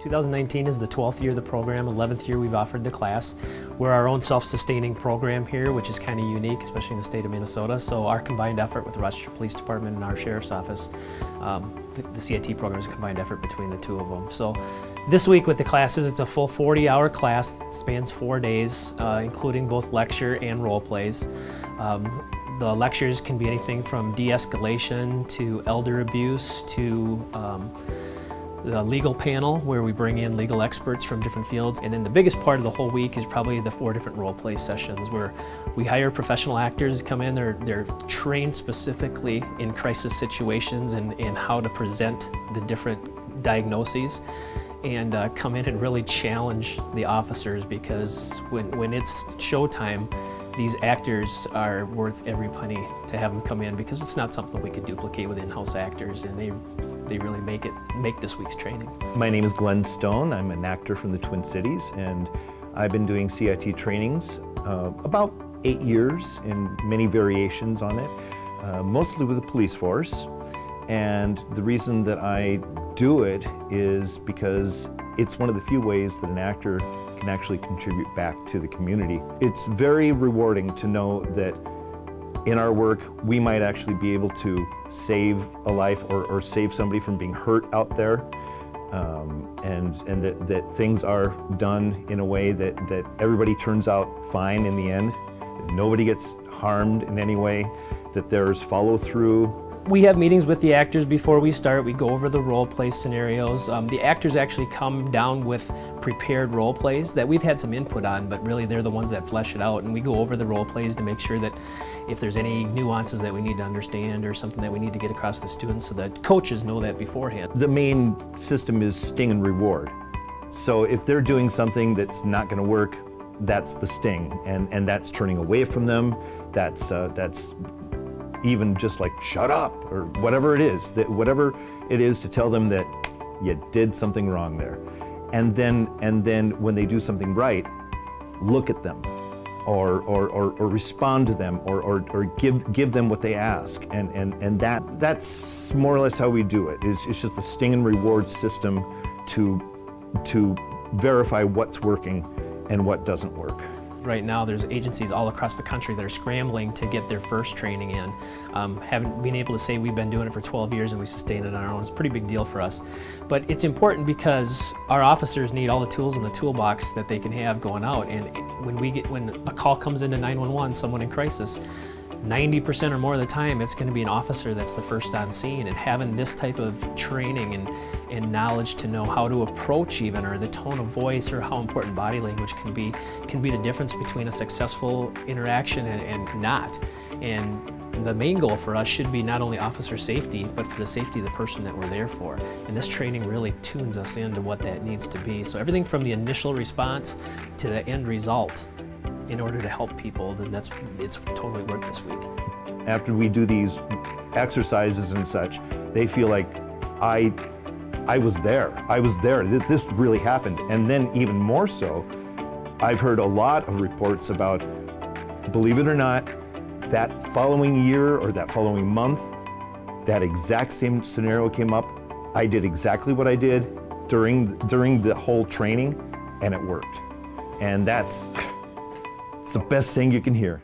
2019 is the 12th year of the program, 11th year we've offered the class. We're our own self-sustaining program here, which is kind of unique, especially in the state of Minnesota. So our combined effort with the Rochester Police Department and our Sheriff's Office, the CIT program is a combined effort between the two of them. So this week with the classes, it's a full 40-hour class, spans 4 days, including both lecture and role plays. The lectures can be anything from de-escalation to elder abuse to the legal panel, where we bring in legal experts from different fields. And then the biggest part of the whole week is probably the 4 different role play sessions where we hire professional actors to come in. They're trained specifically in crisis situations and how to present the different diagnoses, and come in and really challenge the officers, because when it's showtime, these actors are worth every penny to have them come in, because it's not something we could duplicate with in-house actors, and they really make this week's training. My name is Glen Stone. I'm an actor from the Twin Cities, and I've been doing CIT trainings about 8 years in many variations on it, mostly with the police force. And the reason that I do it is because it's one of the few ways that an actor can actually contribute back to the community. It's very rewarding to know that in our work we might actually be able to save a life or save somebody from being hurt out there, and that things are done in a way that everybody turns out fine in the end, that nobody gets harmed in any way, that there's follow-through. We have meetings with the actors before we start. We go over the role play scenarios. The actors actually come down with prepared role plays that we've had some input on, but really they're the ones that flesh it out. And we go over the role plays to make sure that if there's any nuances that we need to understand or something that we need to get across to the students, so that coaches know that beforehand. The main system is sting and reward. So if they're doing something that's not going to work, that's the sting, and that's turning away from them. That's even just like shut up or whatever it is, to tell them that you did something wrong there. And then when they do something right, look at them or respond to them or give them what they ask. And that's more or less how we do it. It's just a sting and reward system to verify what's working and what doesn't work. Right now there's agencies all across the country that are scrambling to get their first training in. Haven't been able to say we've been doing it for 12 years and we sustain it on our own. It's a pretty big deal for us. But it's important because our officers need all the tools in the toolbox that they can have going out. And when a call comes into 911, someone in crisis, 90% or more of the time it's going to be an officer that's the first on scene, and having this type of training and knowledge to know how to approach even, or the tone of voice, or how important body language can be the difference between a successful interaction and not. And the main goal for us should be not only officer safety, but for the safety of the person that we're there for. And this training really tunes us into what that needs to be. So everything from the initial response to the end result, in order to help people, then it's totally worth this week. After we do these exercises and such, they feel like I was there. This really happened. And then even more so, I've heard a lot of reports about, believe it or not, that following year or that following month, that exact same scenario came up. I did exactly what I did during the whole training, and it worked. And it's the best thing you can hear.